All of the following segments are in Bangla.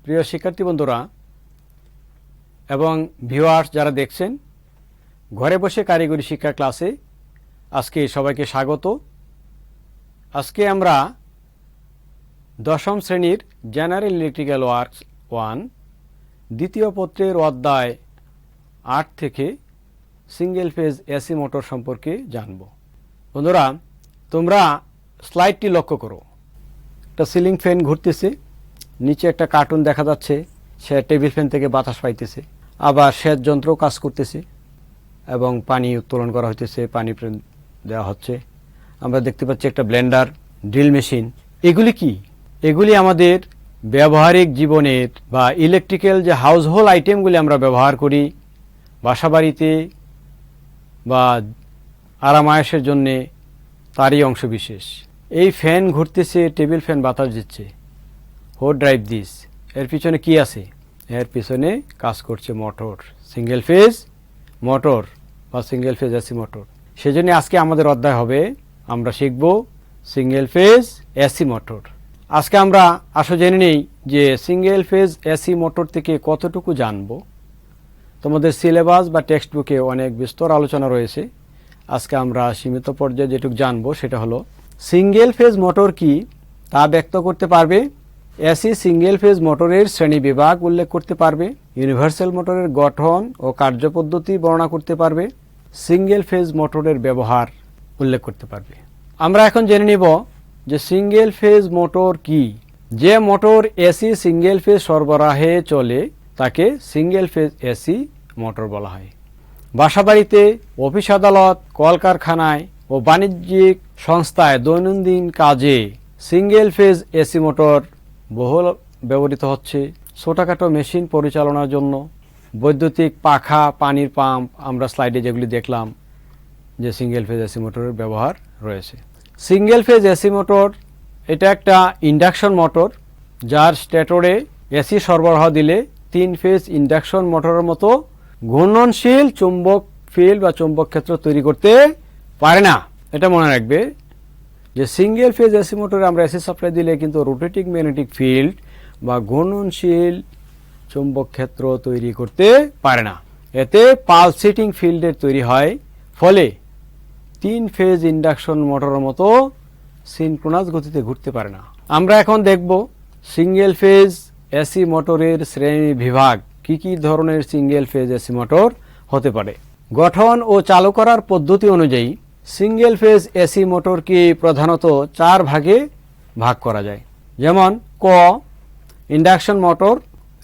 প্রিয় শিক্ষার্থী বন্ধুরা এবং ভিউয়ার্স যারা দেখছেন ঘরে বসে কারিগরি শিক্ষা ক্লাসে আজকে সবাইকে স্বাগত। আজকে আমরা দশম শ্রেণীর জেনারেল ইলেকট্রিক্যাল ওয়ার্কস 1 দ্বিতীয় পত্রের অধ্যায় 8 থেকে সিঙ্গেল ফেজ এসি মোটর সম্পর্কে জানব। বন্ধুরা তোমরা স্লাইডটি লক্ষ্য করো। একটা সিলিং ফ্যান ঘুরতেছে, নিচে একটা কার্টুন দেখা যাচ্ছে, সে টেবিল ফ্যান থেকে বাতাস পাইতেছে, আবার সেচ যন্ত্র কাজ করতেছে এবং পানি উত্তোলন করা হইতেছে, পানি দেওয়া হচ্ছে। আমরা দেখতে পাচ্ছি একটা ব্লেন্ডার, ড্রিল মেশিন। এগুলি কি? এগুলি আমাদের ব্যবহারিক জীবনের বা ইলেকট্রিক্যাল যে হাউসহোল্ড আইটেমগুলি আমরা ব্যবহার করি বাসাবাড়িতে বা আরামায়েশের জন্যে, তারই অংশ বিশেষ। এই ফ্যান ঘুরতেছে, টেবিল ফ্যান বাতাস দিচ্ছে। হো ড্রাইভ দিস? এর পিছনে কি আছে? এর পিছনে কাজ করছে মোটর, সিঙ্গেল ফেজ মোটর বা সিঙ্গেল ফেজ এসি মোটর। সেজন্য আজকে আমাদের অধ্যায় হবে, আমরা শিখব সিঙ্গেল ফেজ এসি মোটর। আজকে আমরা আসলে জেনে নেই যে সিঙ্গেল ফেজ এসি মোটর থেকে কতটুকু জানব। তোমাদের সিলেবাস বা টেক্সট বুকে অনেক বিস্তর আলোচনা রয়েছে। আজকে আমরা সীমিত পর্যায়ে যেটুকু জানবো সেটা হলো সিঙ্গেল ফেজ মোটর কি তা ব্যক্ত করতে পারবে, এসি সিঙ্গেল ফেজ মোটরের শ্রেণী বিভাগ উল্লেখ করতে পারবে, ইউনিভার্সাল মোটরের গঠন ও কার্যপদ্ধতি বর্ণনা করতে পারবে, সিঙ্গেল ফেজ মোটরের ব্যবহার উল্লেখ করতে পারবে। আমরা এখন জেনে নিব যে সিঙ্গেল ফেজ মোটর কি। যে মোটর এসি সিঙ্গেল ফেজ সরবরাহে চলে তাকে সিঙ্গেল ফেজ এসি মোটর বলা হয়। বাসাবাড়িতে, অফিস আদালত, কলকারখানায় ও বাণিজ্যিক সংস্থায় দৈনন্দিন কাজে সিঙ্গেল ফেজ এসি মোটর বহুল ব্যবহৃত হচ্ছে। ছোটোখাটো মেশিন পরিচালনার জন্য বৈদ্যুতিক পাখা, পানির পাম্প, আমরা স্লাইডে যেগুলি দেখলাম যে সিঙ্গেল ফেজ এসি মোটরের ব্যবহার রয়েছে। সিঙ্গেল ফেজ এসি মোটর এটা একটা ইন্ডাকশন মোটর, যার স্টেটরে এসি সরবরাহ দিলে 3 ফেজ ইন্ডাকশন মোটরের মতো ঘূর্ণনশীল চুম্বক ফিল্ড বা চুম্বক ক্ষেত্র তৈরি করতে পারে না। এটা মনে রাখবে যে সিঙ্গেল ফেজ এসি মোটরে আমরা এসি সাপ্লাই দিলে কিন্তু রোটেটিং ম্যাগনেটিক ফিল্ড বা ঘূর্ণনশীল চুম্বক ক্ষেত্র তৈরি করতে পারে না। এতে পালসেটিং ফিল্ডের তৈরি হয়, ফলে 3 ফেজ ইন্ডাকশন মোটরের মতো সিনক্রোনাস গতিতে ঘুরতে পারে না। আমরা এখন দেখব সিঙ্গেল ফেজ এসি মোটরের শ্রেণী বিভাগ, কি কি ধরনের সিঙ্গেল ফেজ এসি মোটর হতে পারে। গঠন ও চালু করার পদ্ধতি অনুযায়ী সিঙ্গেল ফেজ এসি মোটরকে প্রধানত 4 ভাগে ভাগ করা যায়। যেমন ক, induction motor,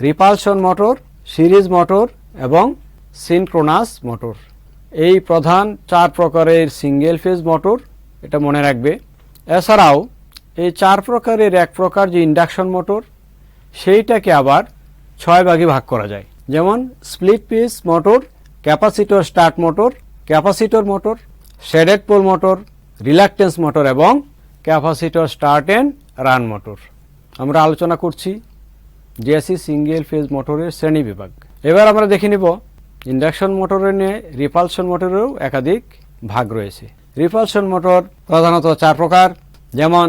repulsion motor, series motor এবং সিনক্রোনাস মোটর। এই প্রধান 4 প্রকারের সিঙ্গেল ফেজ মোটর, এটা মনে রাখবে। এছাড়াও এই 4 প্রকারের এক প্রকার যে ইন্ডাকশন মোটর, সেইটাকে আবার 6 ভাগে ভাগ করা যায়। যেমন split pitch motor, capacitor start motor, capacitor motor, shaded pole motor, reluctance motor এবং capacitor start and run motor. আমরা আলোচনা করছি জেএসি সিঙ্গেল ফেজ মোটরের শ্রেণী বিভাগ। এবার আমরা দেখে নিব ইন্ডাকশন মোটরের নিয়ে রিপালশন মোটরেরও একাধিক ভাগ রয়েছে। রিপালশন মোটর প্রধানত 4 প্রকার, যেমন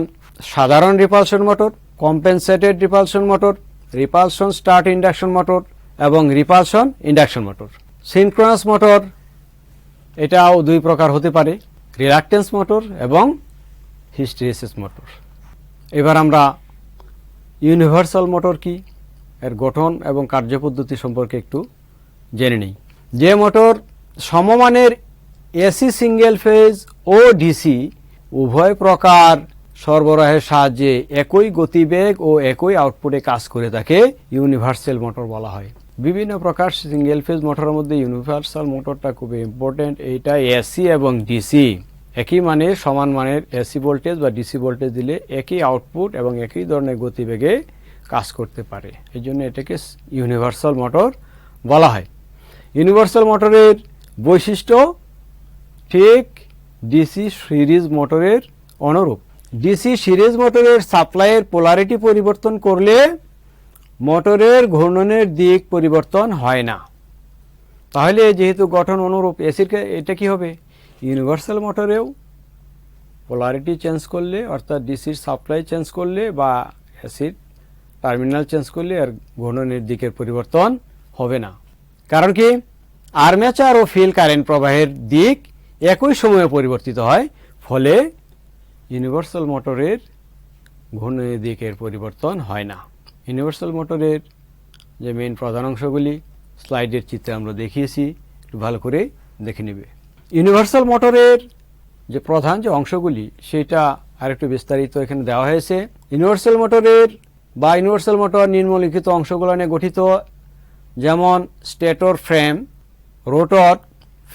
সাধারণ repulsion motor, compensated repulsion motor, repulsion start induction motor এবং repulsion induction motor. Synchronous motor এটাও 2 প্রকার হতে পারে, রিলাক্টেন্স মোটর এবং হিস্টেরিসিস মোটর। এবার আমরা ইউনিভার্সাল মোটর কি, এর গঠন এবং কার্যপদ্ধতি সম্পর্কে একটু জেনে নিই। যে মোটর সমমানের এসি সিঙ্গেল ফেজ ও ডিসি উভয় প্রকার সরবরাহের সাহায্যে একই গতিবেগ ও একই আউটপুটে কাজ করে তাকে ইউনিভার্সাল মোটর বলা হয়। বিভিন্ন প্রকার সিঙ্গেল ফেজ মোটরের মধ্যে ইউনিভার্সাল মোটরটা খুব ইম্পর্টেন্ট। এইটা এসি এবং ডিসি একই মানের, সমান মানের এসি ভোল্টেজ বা ডিসি ভোল্টেজ দিলে একই আউটপুট এবং একই ধরনের গতিবেগে কাজ করতে পারে। এই জন্য এটাকে ইউনিভার্সাল মোটর বলা হয়। ইউনিভার্সাল মোটরের বৈশিষ্ট্য ঠিক ডিসি সিরিজ মোটরের অনুরূপ। ডিসি সিরিজ মোটরের সাপ্লাইয়ের পোলারিটি পরিবর্তন করলে মোটরের ঘূর্ণনের দিক পরিবর্তন হয় না। তাহলে যেহেতু গঠন অনুরূপ এসির, এটা কি হবে? ইউনিভার্সাল মোটরেও পোলারিটি চেঞ্জ করলে, অর্থাৎ ডিসির সাপ্লাই চেঞ্জ করলে বা এসির টার্মিনাল চেঞ্জ করলে আর ঘূর্ণনের দিকের পরিবর্তন হবে না। কারণ কি, আর্মেচার ও ফিল্ড কারেন্ট প্রবাহের দিক একই সময়ে পরিবর্তিত হয়, ফলে ইউনিভার্সাল মোটরের ঘূর্ণনের দিকের পরিবর্তন হয় না। ইউনিভার্সাল মোটরের যে মেইন প্রধান অংশগুলি স্লাইডের চিত্রে আমরা দেখিয়েছি, একটু ভালো করে দেখে নেবে। ইউনিভার্সাল মোটরের যে প্রধান যে অংশগুলি সেটা আরেকটু বিস্তারিত এখানে দেওয়া হয়েছে। ইউনিভার্সাল মোটরের বা ইউনিভার্সাল মোটর নিম্নলিখিত অংশগুলো নিয়ে গঠিত, যেমন stator frame, rotor,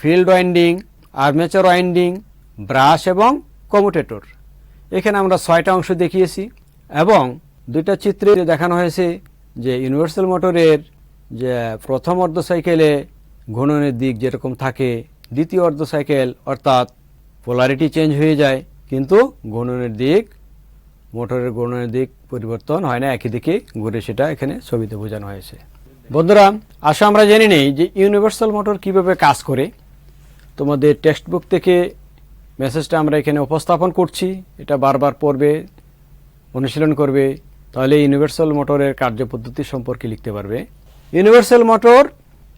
field winding, armature winding, brush এবং কমিউটেটর। এখানে আমরা 6টা অংশ দেখিয়েছি এবং 2টা চিত্রে দেখানো হয়েছে যে ইউনিভার্সাল মোটরের যে প্রথম অর্ধ সাইকেলে ঘূর্ণনের দিক যেরকম থাকে, দ্বিতীয় অর্ধ সাইকেল অর্থাৎ পোলারিটি চেঞ্জ হয়ে যায়, কিন্তু মোটরের ঘূর্ণনের দিক পরিবর্তন হয় না, একই দিকে ঘুরে, সেটা এখানে ছবিতে বোঝানো হয়েছে। বন্ধুরা, আসো আমরা জেনে নেই যে ইউনিভার্সাল মোটর কিভাবে কাজ করে। তোমাদের টেক্সট বুক থেকে মেসেজটা আমরা এখানে উপস্থাপন করছি, এটা বারবার পড়বে, অনুশীলন করবে, তাহলে ইউনিভার্সাল মোটরের কার্যপদ্ধতি সম্পর্কে লিখতে পারবে। ইউনিভার্সাল মোটর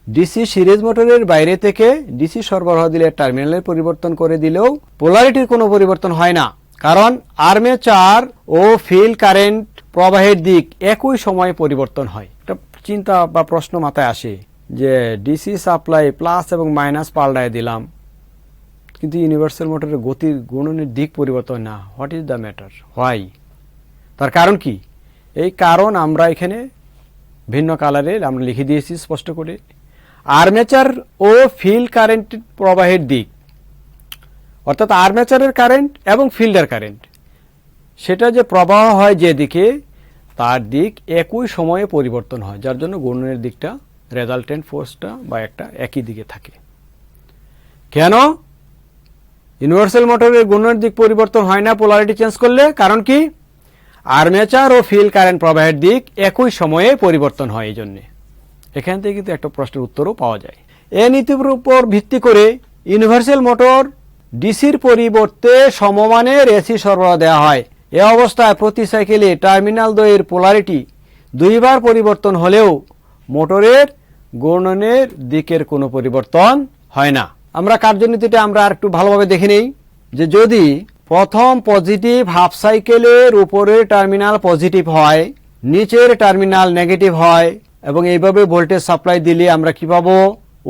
ডিসি সিরিজ মোটরের বাইরে থেকে ডিসি সরবরাহ দিলে টার্মিনালের পরিবর্তন করে দিলেও পোলারিটির কোনো পরিবর্তন হয় না, কারণ আর্মেচার ও ফিল্ড কারেন্ট প্রবাহের দিক একই সময়ে পরিবর্তন হয়। একটা চিন্তা বা প্রশ্ন মাথায় আসে যে ডিসি সাপ্লাই প্লাস এবং মাইনাস পাল্টায় দিলাম, কিন্তু ইউনিভার্সাল মোটরের গতির ঘূর্ণনের দিক পরিবর্তন না। What is the matter, why? তার কারণ কি? এই কারণ আমরা এখানে ভিন্ন কালারে আমরা লিখে দিয়েছি স্পষ্ট করে। আর্মেচার ও ফিল্ড কারেন্ট প্রবাহের দিক, অর্থাৎ আর্মেচারের কারেন্ট এবং ফিল্ডের কারেন্ট, সেটা যে প্রবাহ হয় যেদিকে, তার দিক একই সময়ে পরিবর্তন হয়, যার জন্য ঘূর্ণনের দিকটা, রেজাল্টেন্ট ফোর্সটা বা একটা একই দিকে থাকে। কেন ইউনিভার্সাল মোটরের ঘূর্ণনের দিক পরিবর্তন হয় না পোলারিটি চেঞ্জ করলে? কারণ কি, আর্মেচার ও ফিল্ড কারেন্ট প্রবাহের দিক একই সময়ে পরিবর্তন হয়। এই জন্যে এখান থেকে কিন্তু একটা প্রশ্নের উত্তরও পাওয়া যায়। এই নীতির উপর ভিত্তি করে ইউনিভার্সাল মোটর ডিসির পরিবর্তে সমমানের এসি সরবরাহ দেওয়া হয়। এ অবস্থায় প্রতি সাইকেলে টার্মিনাল দ্বয়ের পোলারিটি 2বার পরিবর্তন হলেও মোটরের ঘূর্ণনের দিকের কোনো পরিবর্তন হয় না। আমরা কার্যনীতিটা আমরা আরেকটু ভালোভাবে দেখে নেই যে যদি প্রথম পজিটিভ হাফ সাইকেলের উপরের টার্মিনাল পজিটিভ হয়, নিচের টার্মিনাল নেগেটিভ হয়, এবং এইভাবে ভোল্টেজ সাপ্লাই দিলে আমরা কি পাবো?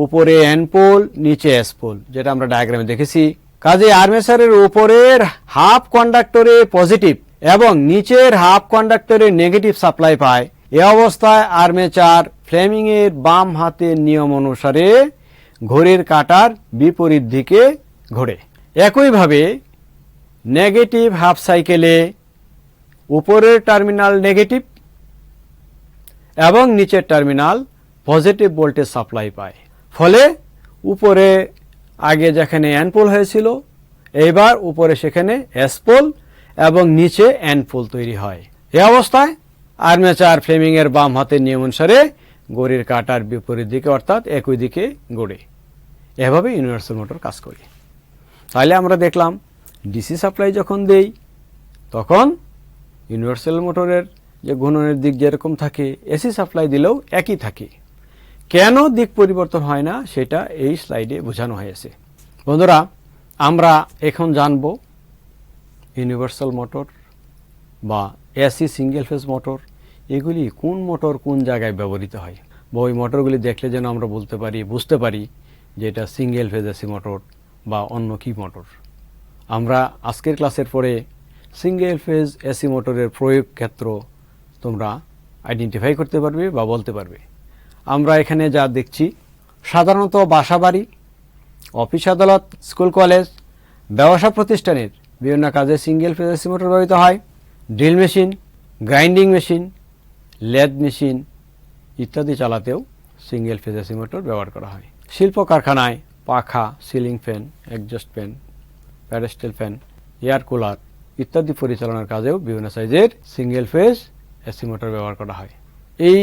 উপরে এন পোল, নিচে এস পোল, যেটা আমরা ডায়াগ্রামে দেখেছি। কাজে আর্মেচারের উপরের হাফ কন্ডাক্টরে পজিটিভ এবং নিচের হাফ কন্ডাক্টরে নেগেটিভ সাপ্লাই পায়। এ অবস্থায় আর্মেচার ফ্লেমিং এর বাম হাতের নিয়ম অনুসারে ঘড়ির কাঁটার বিপরীত দিকে ঘোরে। একইভাবে নেগেটিভ হাফ সাইকেলে উপরের টার্মিনাল নেগেটিভ এবং নিচের টার্মিনাল পজিটিভ ভোল্টেজ সাপ্লাই পায়, ফলে উপরে আগে যেখানে এন পোল হয়েছিল, এইবার উপরে সেখানে এস পোল এবং নিচে এন পোল তৈরি হয়। এই অবস্থায় আর্মেচার ফ্লেমিং এর বাম হাতের নিয়ম অনুসারে ঘড়ির কাঁটার বিপরীত দিকে অর্থাৎ একই দিকে ঘোরে। এভাবে ইউনিভার্সাল মোটর কাজ করে। তাহলে আমরা দেখলাম ডিসি সাপ্লাই যখন দেই তখন ইউনিভার্সাল মোটরের যে ঘূর্ণনের দিক যেরকম থাকে, এসি সাপ্লাই দিলেও একই থাকে। কেন দিক পরিবর্তন হয় না সেটা এই স্লাইডে বোঝানো হয়েছে। বন্ধুরা, আমরা এখন জানব ইউনিভার্সাল মোটর বা এসি সিঙ্গেল ফেজ মোটর, এগুলি কোন মোটর কোন জায়গায় ব্যবহৃত হয়, বা ওই মোটরগুলি দেখলে যেন আমরা বুঝতে পারি যে এটা সিঙ্গেল ফেজ এসি মোটর বা অন্য কি মোটর। আমরা আজকের ক্লাসের পরে সিঙ্গেল ফেজ এসি মোটরের প্রয়োগ ক্ষেত্র তোমরা আইডেন্টিফাই করতে পারবে বা বলতে পারবে। আমরা এখানে যা দেখছি, সাধারণত বাসাবাড়ি, অফিস আদালত, স্কুল কলেজ, ব্যবসা প্রতিষ্ঠানের বিভিন্ন কাজে সিঙ্গেল ফেজ এসি মোটর ব্যবহৃত হয়। Drill machine, grinding machine, lathe machine ইত্যাদি চালাতেও সিঙ্গেল ফেজ এসি মোটর ব্যবহার করা হয়। শিল্প কারখানায় পাখা, ceiling fan, exhaust fan, pedestal fan, air cooler ইত্যাদি পরিচালনার কাজেও বিভিন্ন সাইজের সিঙ্গেল ফেজ এসি মোটর ব্যবহার করা হয়। এই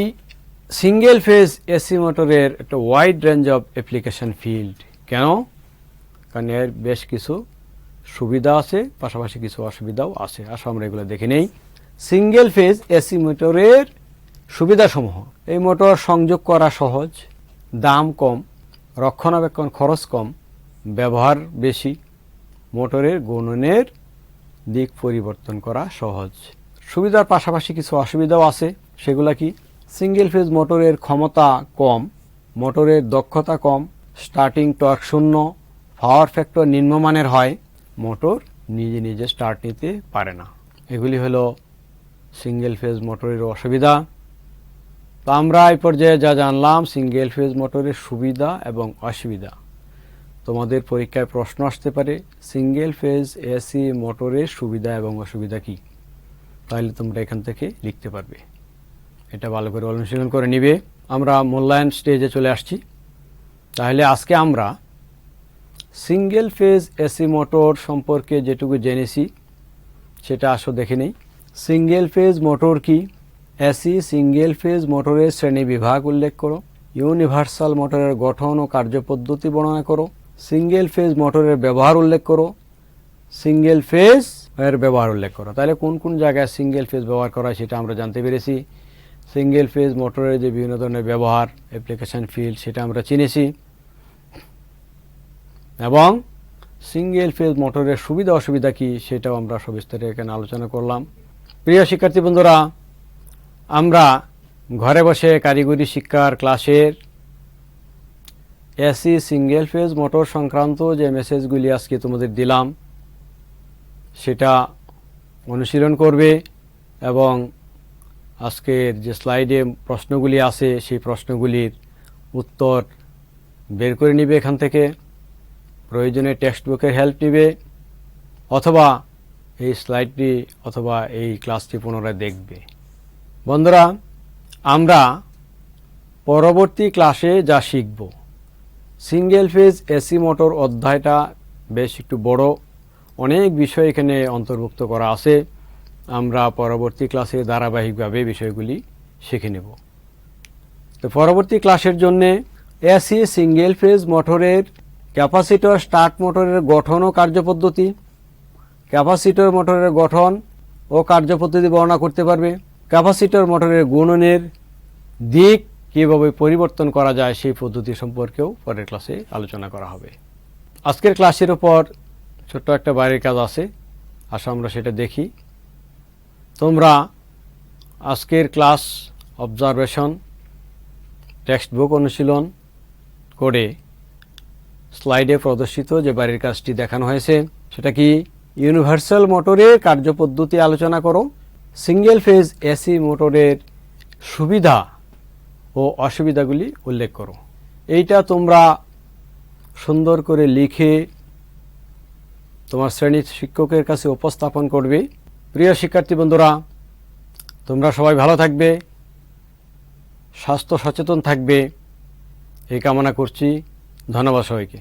সিঙ্গেল ফেজ এসি মোটরের একটা wide range of application field. কেন? কারণ এর বেশ কিছু সুবিধা আছে, পাশাপাশি কিছু অসুবিধাও আছে। আসো আমরা এগুলো দেখে নেই। সিঙ্গেল ফেজ এসি মোটরের সুবিধাসমূহ, এই মোটর সংযোগ করা সহজ, দাম কম, রক্ষণাবেক্ষণ খরচ কম, ব্যবহার বেশি, মোটরের গুণনের দিক পরিবর্তন করা সহজ। সুবিধার পাশাপাশি কিছু অসুবিধাও আছে, সেগুলা কি? সিঙ্গেল ফেজ মোটরের ক্ষমতা কম, মোটরের দক্ষতা কম, স্টার্টিং টর্ক শূন্য, পাওয়ার ফ্যাক্টর নিম্নমানের হয়, মোটর নিজে নিজে স্টার্ট নিতে পারে না। এগুলি হলো সিঙ্গেল ফেজ মোটরের অসুবিধা। তো আমরা এই পর্যায়ে যা জানলাম সিঙ্গেল ফেজ মোটরের সুবিধা এবং অসুবিধা। তোমাদের পরীক্ষায় প্রশ্ন আসতে পারে সিঙ্গেল ফেজ এসি মোটরের সুবিধা এবং অসুবিধা কি, তাহলে তোমরা এখান থেকে লিখতে পারবে। এটা ভালো করে অনুশীলন করে নিবে। আমরা মূল্যায়ন স্টেজে চলে আসছি। তাহলে আজকে আমরা সিঙ্গেল ফেজ এসি মোটর সম্পর্কে যেটুকু জেনেছি সেটা আসো দেখে নেই। সিঙ্গেল ফেজ মোটর কি? এসি সিঙ্গেল ফেজ মোটরের শ্রেণী বিভাগ উল্লেখ করো। ইউনিভার্সাল মোটরের গঠন ও কার্যপদ্ধতি বর্ণনা করো। সিঙ্গেল ফেজ মোটরের ব্যবহার উল্লেখ করো। সিঙ্গেল ফেজ এর ব্যবহার উল্লেখ করো। তাহলে কোন কোন জায়গায় সিঙ্গেল ফেজ ব্যবহার করা হয় সেটা আমরা জানতে পেরেছি। সিঙ্গেল ফেজ মোটরের যে বিভিন্ন ধরনের ব্যবহার, অ্যাপ্লিকেশন ফিল্ড, সেটা আমরা চিনেছি। এবং সিঙ্গেল ফেজ মোটরের সুবিধা অসুবিধা কি সেটাও আমরা সবিস্তারে এখানে আলোচনা করলাম। প্রিয় শিক্ষার্থী বন্ধুরা, আমরা ঘরে বসে কারিগরি শিক্ষার ক্লাসের এসি সিঙ্গেল ফেজ মোটর সংক্রান্ত যে মেসেজগুলি আজকে তোমাদের দিলাম সেটা অনুশীলন করবে এবং আজকের যে স্লাইডে প্রশ্নগুলি আছে সেই প্রশ্নগুলির উত্তর বের করে নিবে এখান থেকে। প্রয়োজনে টেক্সট বুকের হেল্প নিবে অথবা এই স্লাইডটি অথবা এই ক্লাসটি পুনরায় দেখবে। বন্ধুরা, আমরা পরবর্তী ক্লাসে যা শিখব, সিঙ্গেল ফেজ এসি মোটর অধ্যায়টা বেশ একটু বড়, অনেক বিষয় এখানে অন্তর্ভুক্ত করা আছে। আমরা পরবর্তী ক্লাসে ধারাবাহিকভাবে বিষয়গুলি শিখে নেব। তো পরবর্তী ক্লাসের জন্যে এসি সিঙ্গেল ফেজ মোটরের ক্যাপাসিটর স্টার্ট মোটরের গঠন ও কার্যপদ্ধতি, ক্যাপাসিটর মোটরের গঠন ও কার্যপদ্ধতি বর্ণনা করতে পারবে। ক্যাপাসিটর মোটরের গুণনের দিক কীভাবে পরিবর্তন করা যায় সেই পদ্ধতি সম্পর্কেও পরের ক্লাসে আলোচনা করা হবে। আজকের ক্লাসের উপর ছোট্ট একটা বাইরের কাজ আছে, আসো আমরা সেটা দেখি। তোমরা আজকের ক্লাস অবজারভেশন টেক্সট বুক অনুশীলন করে স্লাইডে প্রদর্শিত যে বাইরের কাজটি দেখানো হয়েছে সেটা কি? ইউনিভার্সাল মোটরের কার্যপদ্ধতি আলোচনা করো, সিঙ্গেল ফেজ এসি মোটরের সুবিধা ও অসুবিধাগুলি উল্লেখ করো। এইটা তোমরা সুন্দর করে লিখে তোমার শ্রেণীর শিক্ষকের কাছে উপস্থাপন করবে। প্রিয় শিক্ষার্থী বন্ধুরা, তোমরা সবাই ভালো থাকবে, স্বাস্থ্য সচেতন থাকবে এই কামনা করছি। ধন্যবাদ সবাইকে।